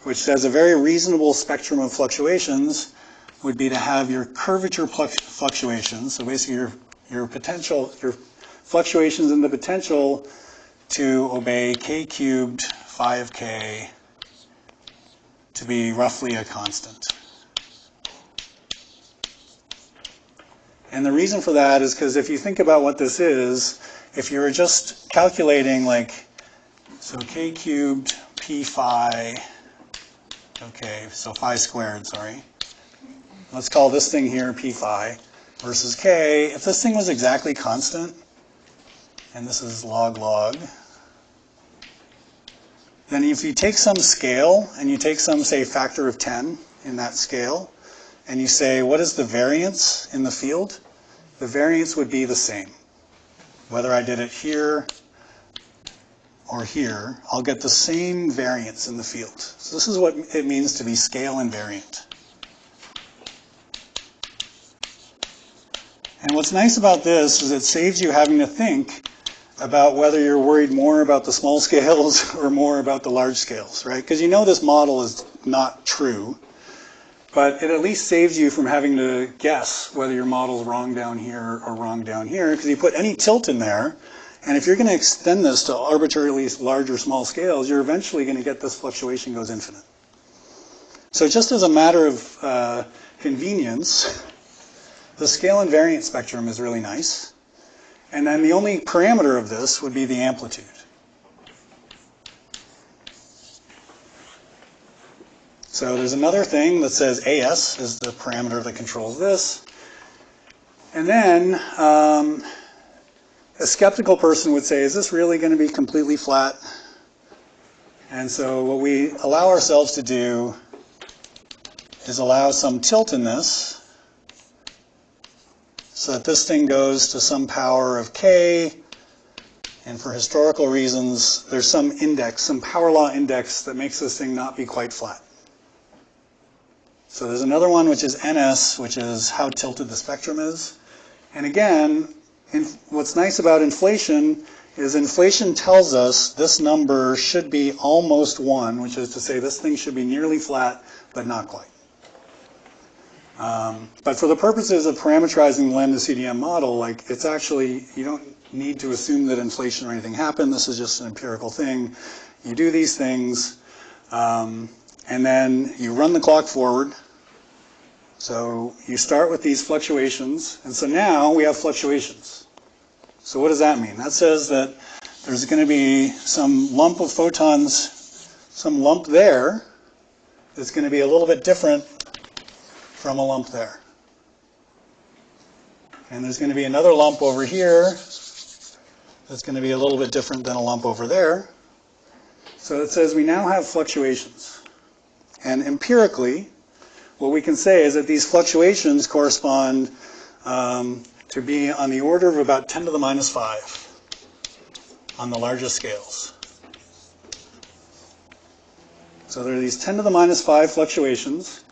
S1: which says a very reasonable spectrum of fluctuations would be to have your curvature fluctuations, so basically your fluctuations in the potential to obey k cubed phi of k to be roughly a constant. And the reason for that is because if you think about what this is, if you were just calculating like, so k cubed p phi, okay, so phi squared, sorry. Let's call this thing here p phi versus k. If this thing was exactly constant, and this is log log, then if you take some scale and you take some, say, factor of 10 in that scale, and you say, what is the variance in the field? The variance would be the same. Whether I did it here or here, I'll get the same variance in the field. So this is what it means to be scale invariant. And what's nice about this is it saves you having to think about whether you're worried more about the small scales or more about the large scales, right? Because you know this model is not true, but it at least saves you from having to guess whether your model is wrong down here or wrong down here, because you put any tilt in there, and if you're going to extend this to arbitrarily large or small scales, you're eventually going to get this fluctuation goes infinite. So just as a matter of convenience, the scale invariant spectrum is really nice. And then the only parameter of this would be the amplitude. So there's another thing that says AS is the parameter that controls this. And then a skeptical person would say, is this really going to be completely flat? And so what we allow ourselves to do is allow some tilt in this, so that this thing goes to some power of k, and for historical reasons, there's some index, some power law index that makes this thing not be quite flat. So there's another one which is ns, which is how tilted the spectrum is. And again, what's nice about inflation is inflation tells us this number should be almost 1, which is to say this thing should be nearly flat, but not quite. But for the purposes of parameterizing the lambda CDM model, like it's actually, you don't need to assume that inflation or anything happened. This is just an empirical thing. You do these things, and then you run the clock forward. So you start with these fluctuations, and so now we have fluctuations. So what does that mean? That says that there's going to be some lump of photons, some lump there that's going to be a little bit different from a lump there. And there's going to be another lump over here that's going to be a little bit different than a lump over there. So it says we now have fluctuations. And empirically, what we can say is that these fluctuations correspond to be on the order of about 10 to the minus 5 on the largest scales. So there are these 10 to the minus 5 fluctuations,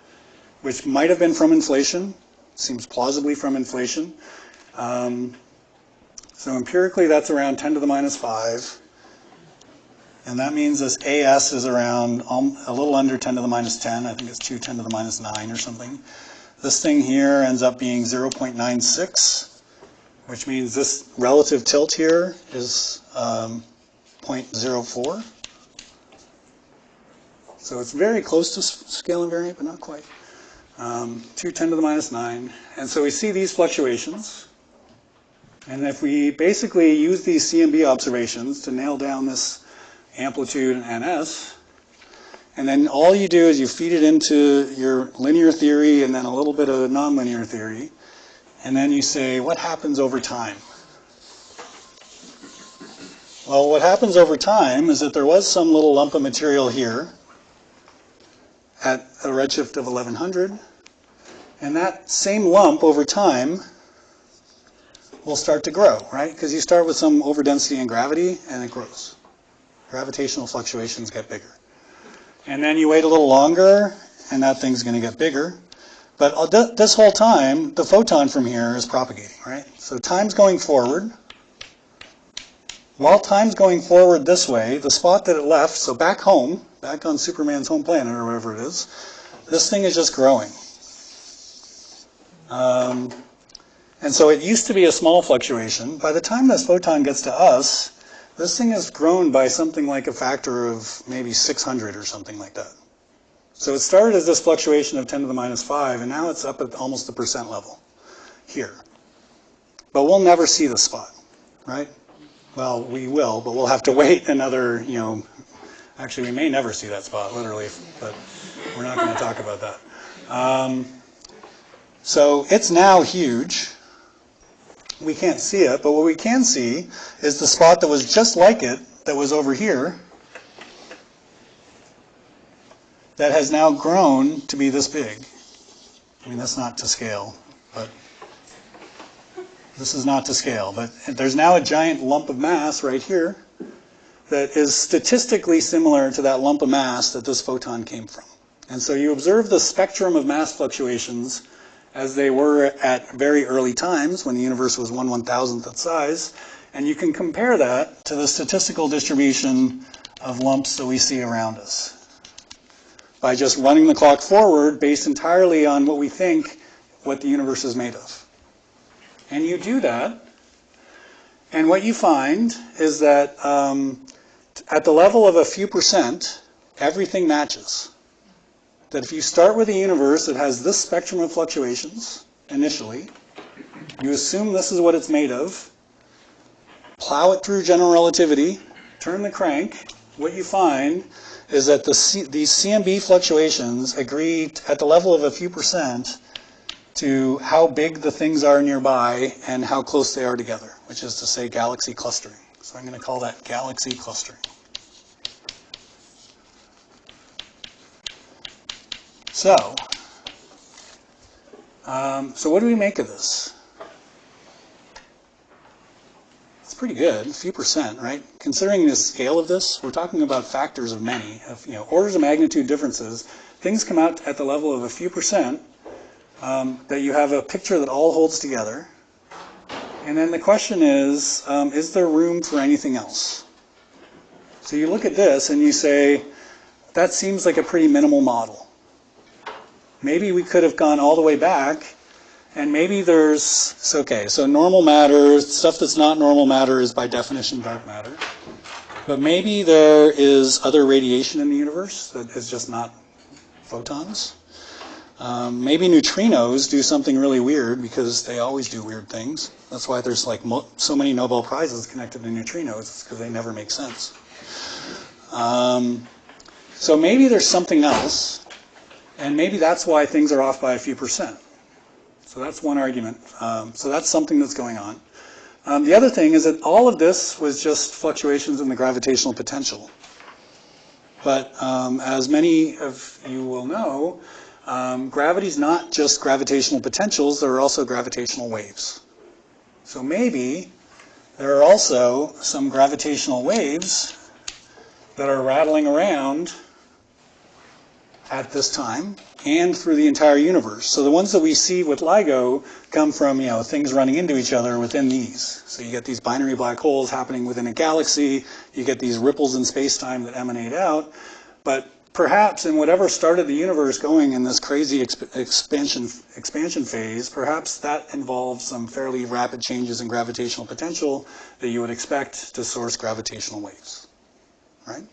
S1: which might have been from inflation, seems plausibly from inflation. So empirically, that's around 10 to the minus 5. And that means this AS is around a little under 10 to the minus 10. I think it's 2 10 to the minus 9 or something. This thing here ends up being 0.96, which means this relative tilt here is 0.04. So it's very close to scale invariant, but not quite. 2 10 to the minus 9. And so we see these fluctuations. And if we basically use these CMB observations to nail down this amplitude and NS, and then all you do is you feed it into your linear theory and then a little bit of nonlinear theory, and then you say, what happens over time? Well, what happens over time is that there was some little lump of material here at a redshift of 1100, and that same lump over time will start to grow, right? Because you start with some overdensity in gravity, and it grows. Gravitational fluctuations get bigger. And then you wait a little longer, and that thing's going to get bigger. But this whole time, the photon from here is propagating, right? So time's going forward. While time's going forward this way, the spot that it left, so back home, back on Superman's home planet or wherever it is, this thing is just growing. And so it used to be a small fluctuation. By the time this photon gets to us, this thing has grown by something like a factor of maybe 600 or something like that. So it started as this fluctuation of 10 to the minus 5, and now it's up at almost the percent level here. But we'll never see the spot, right? Well, we will, but we'll have to wait another, actually we may never see that spot, literally, but we're not going to talk about that. So it's now huge. We can't see it, but what we can see is the spot that was just like it, that was over here, that has now grown to be this big. I mean, that's not to scale, but this is not to scale. But there's now a giant lump of mass right here that is statistically similar to that lump of mass that this photon came from. And so you observe the spectrum of mass fluctuations as they were at very early times when the universe was 1/1000th its size, and you can compare that to the statistical distribution of lumps that we see around us by just running the clock forward based entirely on what we think what the universe is made of. And you do that, and what you find is that at the level of a few percent, everything matches. That if you start with a universe that has this spectrum of fluctuations initially, you assume this is what it's made of, plow it through general relativity, turn the crank, what you find is that these CMB fluctuations agree at the level of a few percent to how big the things are nearby and how close they are together, which is to say galaxy clustering. So I'm going to call that galaxy clustering. So what do we make of this? It's pretty good, a few percent, right? Considering the scale of this, we're talking about factors of many, of orders of magnitude differences. Things come out at the level of a few percent that you have a picture that all holds together. And then the question is there room for anything else? So you look at this and you say, that seems like a pretty minimal model. Maybe we could have gone all the way back, and maybe so normal matter, stuff that's not normal matter is by definition dark matter. But maybe there is other radiation in the universe that is just not photons. Maybe neutrinos do something really weird because they always do weird things. That's why there's like so many Nobel Prizes connected to neutrinos. It's because they never make sense. So maybe there's something else. And maybe that's why things are off by a few percent. So that's one argument. So that's something that's going on. The other thing is that all of this was just fluctuations in the gravitational potential. But as many of you will know, gravity's not just gravitational potentials, there are also gravitational waves. So maybe there are also some gravitational waves that are rattling around at this time and through the entire universe. So the ones that we see with LIGO come from things running into each other within these. So you get these binary black holes happening within a galaxy, you get these ripples in space-time that emanate out, but perhaps in whatever started the universe going in this crazy expansion phase, perhaps that involves some fairly rapid changes in gravitational potential that you would expect to source gravitational waves, right?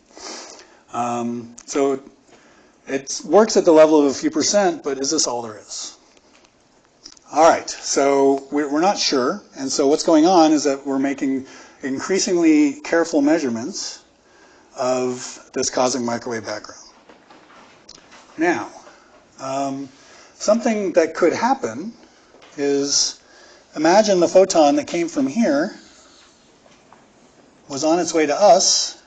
S1: So it works at the level of a few percent, but is this all there is? All right, so we're not sure, and so what's going on is that we're making increasingly careful measurements of this cosmic microwave background. Now, something that could happen is, imagine the photon that came from here was on its way to us,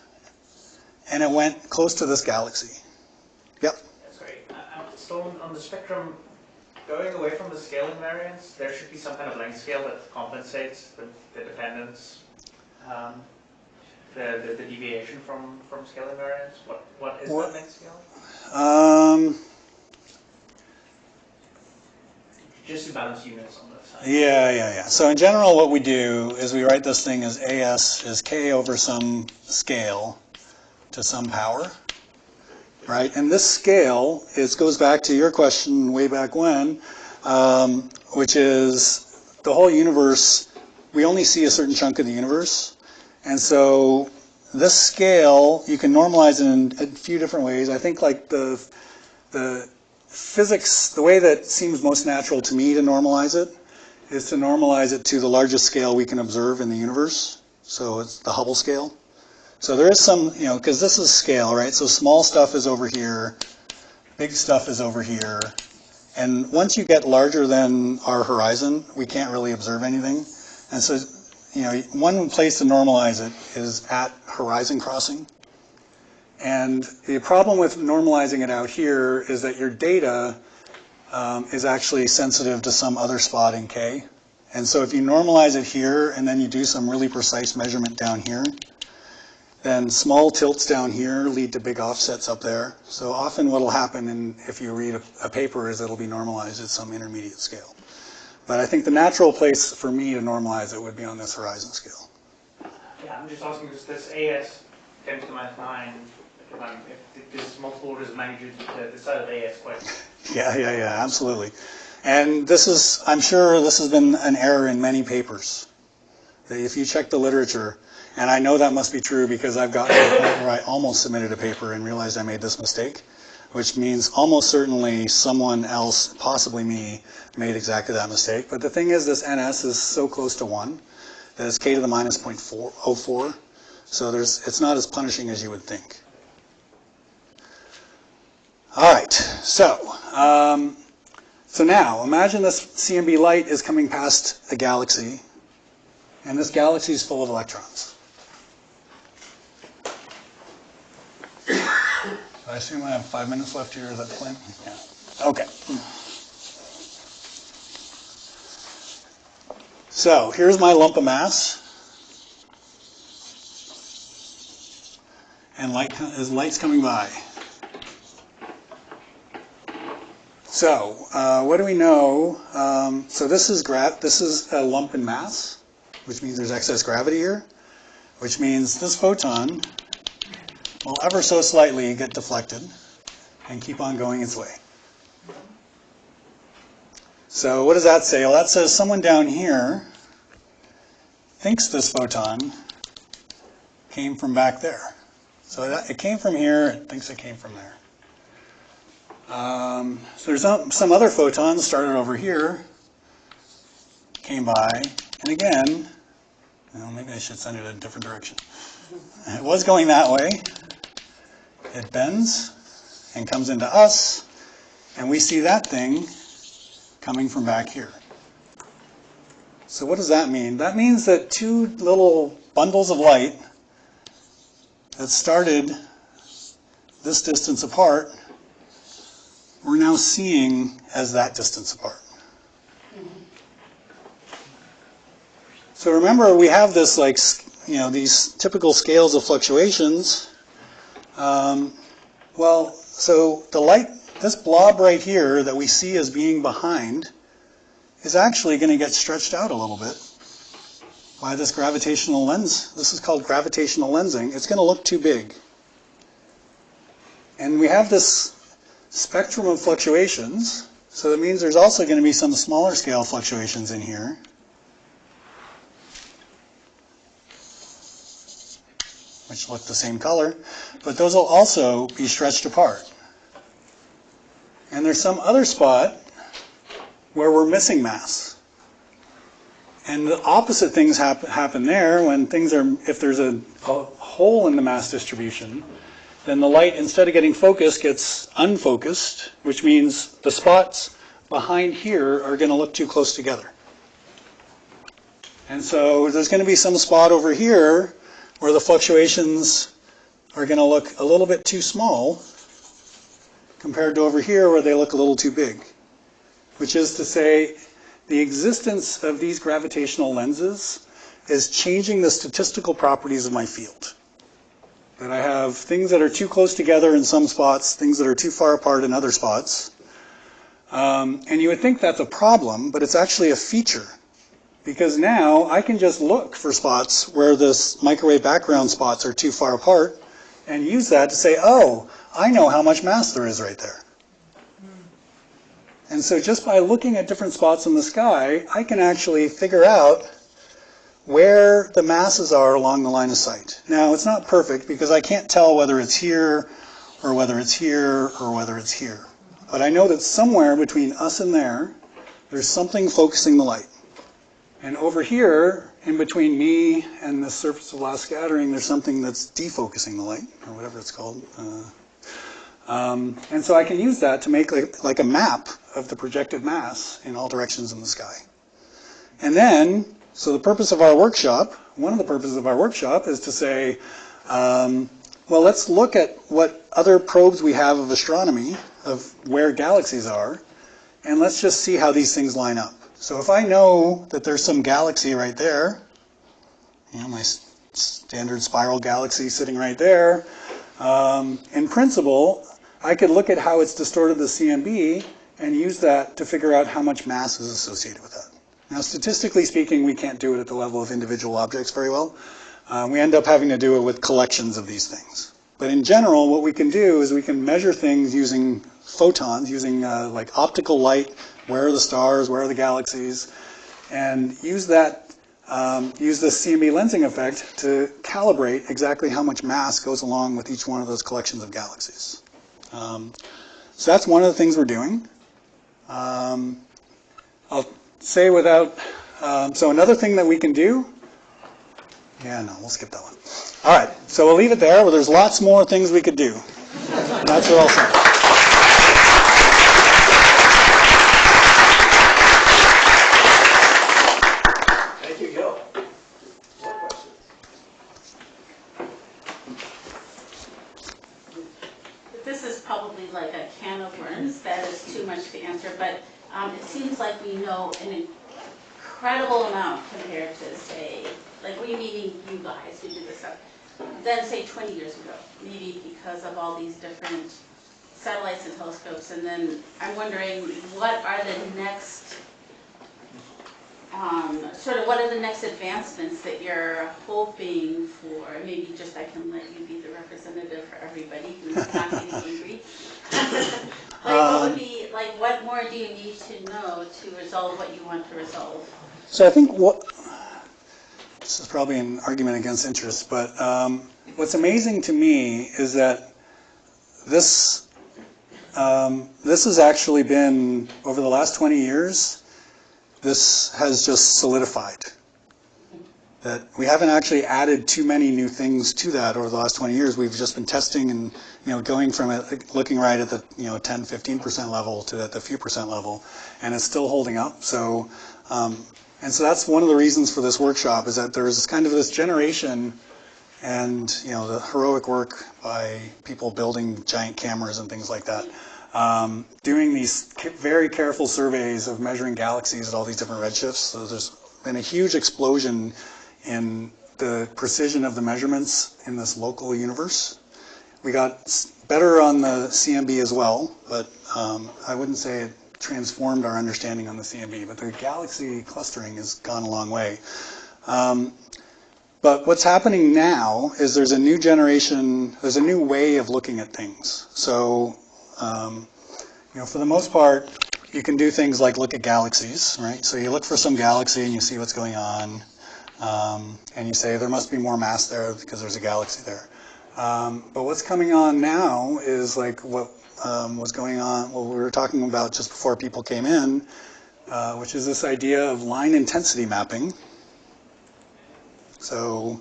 S1: and it went close to this galaxy. Yep.
S5: Sorry, so on the spectrum going away from the scaling variance, there should be some kind of length scale that compensates the dependence, the deviation from scaling variance. What is that length scale? Just to balance units on the side.
S1: Yeah. So in general, what we do is we write this thing as AS is K over some scale to some power, right? And this scale goes back to your question way back when, which is the whole universe. We only see a certain chunk of the universe, and so this scale you can normalize it in a few different ways. I think like the physics, the way that seems most natural to me to normalize it is to normalize it to the largest scale we can observe in the universe. So it's the Hubble scale. So there is some, because this is scale, right? So small stuff is over here, big stuff is over here. And once you get larger than our horizon, we can't really observe anything. And so, one place to normalize it is at horizon crossing. And the problem with normalizing it out here is that your data is actually sensitive to some other spot in K. And so if you normalize it here and then you do some really precise measurement down here, then small tilts down here lead to big offsets up there. So often what will happen if you read a paper is it'll be normalized at some intermediate scale. But I think the natural place for me to normalize it would be on this horizon scale.
S5: Yeah, I'm just asking because this AS 10 to the minus 9, if this multiple orders of magnitude the side of AS quite.
S1: Yeah, absolutely. And I'm sure this has been an error in many papers. That if you check the literature, and I know that must be true because I've gotten to the point where I almost submitted a paper and realized I made this mistake, which means almost certainly someone else, possibly me, made exactly that mistake. But the thing is, this NS is so close to 1 that it's K to the minus 0.04. So it's not as punishing as you would think. All right, so now imagine this CMB light is coming past a galaxy, and this galaxy is full of electrons. I assume I have 5 minutes left here. Is that the plan? Yeah. Okay. So here's my lump of mass, and light's coming by. So what do we know? So this is a lump in mass, which means there's excess gravity here, which means this photon will ever so slightly get deflected and keep on going its way. So what does that say? Well, that says someone down here thinks this photon came from back there. So it came from here, it thinks it came from there. So there's some other photons started over here, came by, and again, maybe I should send it in a different direction. It was going that way. It bends and comes into us, and we see that thing coming from back here. So what does that mean? That means that two little bundles of light that started this distance apart, we're now seeing as that distance apart. So remember, we have this these typical scales of fluctuations. So the light, this blob right here that we see as being behind, is actually going to get stretched out a little bit by this gravitational lens. This is called gravitational lensing. It's going to look too big. And we have this spectrum of fluctuations, so that means there's also going to be some smaller scale fluctuations in here. Which look the same color, but those will also be stretched apart. And there's some other spot where we're missing mass. And the opposite things happen there when if there's a hole in the mass distribution, then the light, instead of getting focused, gets unfocused, which means the spots behind here are going to look too close together. And so there's going to be some spot over here where the fluctuations are going to look a little bit too small compared to over here where they look a little too big. which is to say the existence of these gravitational lenses is changing the statistical properties of my field. That I have things that are too close together in some spots, things that are too far apart in other spots. And you would think that's a problem, but it's actually a feature. Because now I can just look for spots where this microwave background spots are too far apart and use that to say, oh, I know how much mass there is right there. And so just by looking at different spots in the sky, I can actually figure out where the masses are along the line of sight. Now, it's not perfect because I can't tell whether it's here or whether it's here or whether it's here. But I know that somewhere between us and there, there's something focusing the light. And over here, in between me and the surface of last scattering, there's something that's defocusing the light, or whatever it's called. And so I can use that to make like a map of the projected mass in all directions in the sky. And then, so the purpose of our workshop, one of the purposes of our workshop is to say, well, let's look at what other probes we have of astronomy, of where galaxies are, and let's just see how these things line up. So if I know that there's some galaxy right there, my standard spiral galaxy sitting right there, in principle, I could look at how it's distorted the CMB and use that to figure out how much mass is associated with that. Now, statistically speaking, we can't do it at the level of individual objects very well. We end up having to do it with collections of these things. But in general, what we can do is we can measure things using photons, using like optical light. Where are the stars? Where are the galaxies? And use that, use this CMB lensing effect to calibrate exactly how much mass goes along with each one of those collections of galaxies. So that's one of the things we're doing. I'll say without, so another thing that we can do, no, we'll skip that one. All right, so we'll leave it there, but there's lots more things we could do. That's what I'll say.
S4: This is probably like a can of worms. That is too much to answer, but it seems like we know an incredible amount compared to, say, like we meaning you guys who do this stuff, than say 20 years ago, maybe because of all these different satellites and telescopes. And then I'm wondering, what are the next, what are the next advancements that you're hoping for? Maybe just I can let you be the representative for everybody who's not getting angry. What would be, what more do you need to know to resolve what you want to resolve?
S1: So I think this is probably an argument against interest, but what's amazing to me is that this has actually been, over the last 20 years, this has just solidified. That we haven't actually added too many new things to that over the last 20 years. We've just been testing and going from it, looking right at the 10-15% level to at the few percent level, and it's still holding up. So and so that's one of the reasons for this workshop, is that there's kind of this generation and the heroic work by people building giant cameras and things like that, doing these very careful surveys of measuring galaxies at all these different redshifts. So there's been a huge explosion in the precision of the measurements in this local universe. We got better on the CMB as well, but I wouldn't say it transformed our understanding on the CMB, but the galaxy clustering has gone a long way. But what's happening now is there's a new generation, there's a new way of looking at things. So, for the most part, you can do things like look at galaxies, right? So you look for some galaxy and you see what's going on, and you say there must be more mass there because there's a galaxy there. But what's coming on now is like what was going on, what we were talking about just before people came in, which is this idea of line intensity mapping. So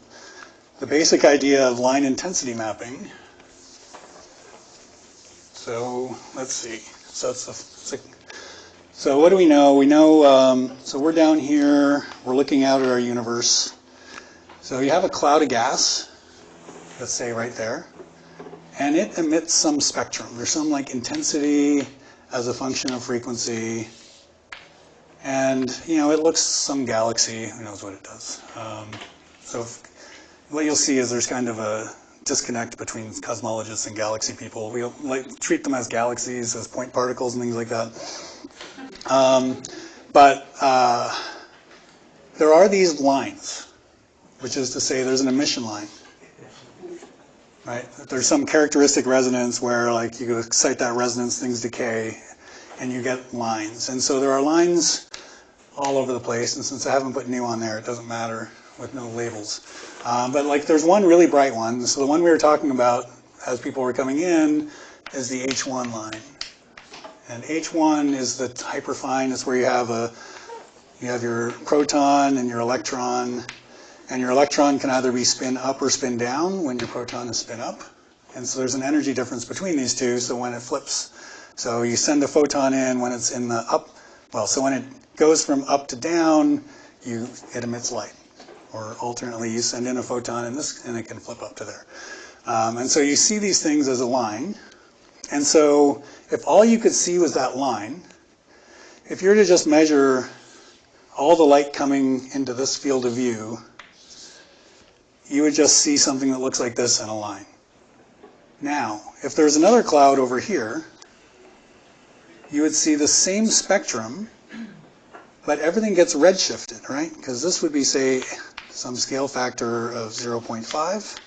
S1: the basic idea of line intensity mapping, so let's see, so what do we know? We know, so we're down here, we're looking out at our universe. So you have a cloud of gas, let's say right there, and it emits some spectrum. There's some intensity as a function of frequency, And, it looks some galaxy, who knows what it does. So what you'll see is there's kind of a disconnect between cosmologists and galaxy people. We treat them as galaxies, as point particles and things like that. But there are these lines, which is to say there's an emission line. Right? There's some characteristic resonance where, like, you excite that resonance, things decay, and you get lines. And so there are lines all over the place, and since I haven't put new on there, it doesn't matter with no labels. But, like, there's one really bright one. So the one we were talking about as people were coming in is the H1 line. And H1 is the hyperfine. It's where you have your proton and your electron. And your electron can either be spin up or spin down when your proton is spin up. And so there's an energy difference between these two, so when it flips, so you send a photon in when it's in the up, so when it goes from up to down, it emits light. Or alternately, you send in a photon and it can flip up to there. And so you see these things as a line. And so if all you could see was that line, if you were to just measure all the light coming into this field of view, you would just see something that looks like this in a line. Now, if there's another cloud over here, you would see the same spectrum, but everything gets redshifted, right? Because this would be, say, some scale factor of 0.5,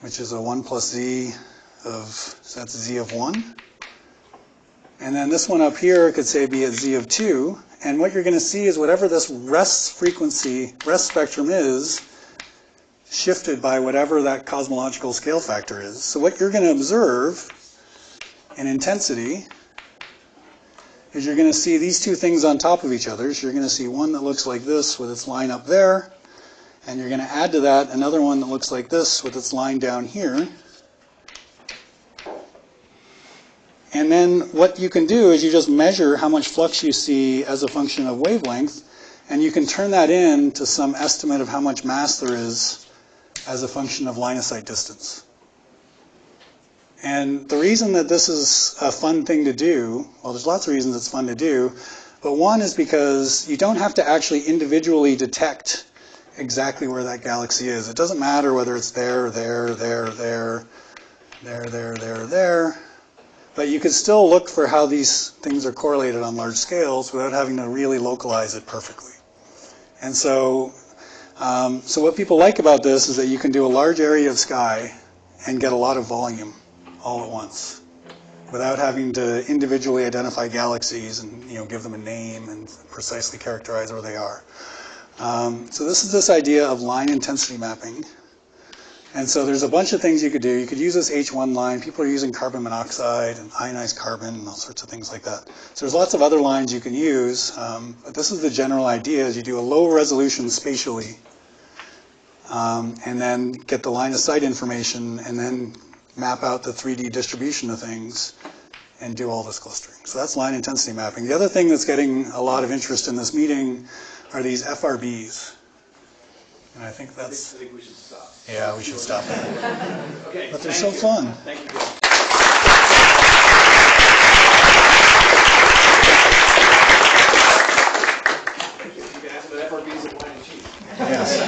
S1: which is a 1 plus z so that's z of 1. And then this one up here could, say, be at z of 2. And what you're going to see is whatever this rest spectrum is, shifted by whatever that cosmological scale factor is. So what you're going to observe in intensity is you're going to see these two things on top of each other. So you're going to see one that looks like this with its line up there, and you're going to add to that another one that looks like this with its line down here. And then what you can do is you just measure how much flux you see as a function of wavelength, and you can turn that into some estimate of how much mass there is as a function of line of sight distance. And the reason that this is a fun thing to do, well, there's lots of reasons it's fun to do, but one is because you don't have to actually individually detect exactly where that galaxy is. It doesn't matter whether it's there, but you can still look for how these things are correlated on large scales without having to really localize it perfectly. And so what people like about this is that you can do a large area of sky and get a lot of volume all at once without having to individually identify galaxies and give them a name and precisely characterize where they are. So this is this idea of line intensity mapping. And so there's a bunch of things you could do. You could use this H1 line. People are using carbon monoxide and ionized carbon and all sorts of things like that. So there's lots of other lines you can use. But this is the general idea, is you do a low resolution spatially and then get the line of sight information and then map out the 3D distribution of things and do all this clustering. So that's line intensity mapping. The other thing that's getting a lot of interest in this meeting are these FRBs. And I think that's...
S6: I think we should stop.
S1: Yeah, we should stop there.
S6: Okay.
S1: But they're so fun.
S6: Thank you. You can ask them the FRBs of wine and cheese.
S1: Yes.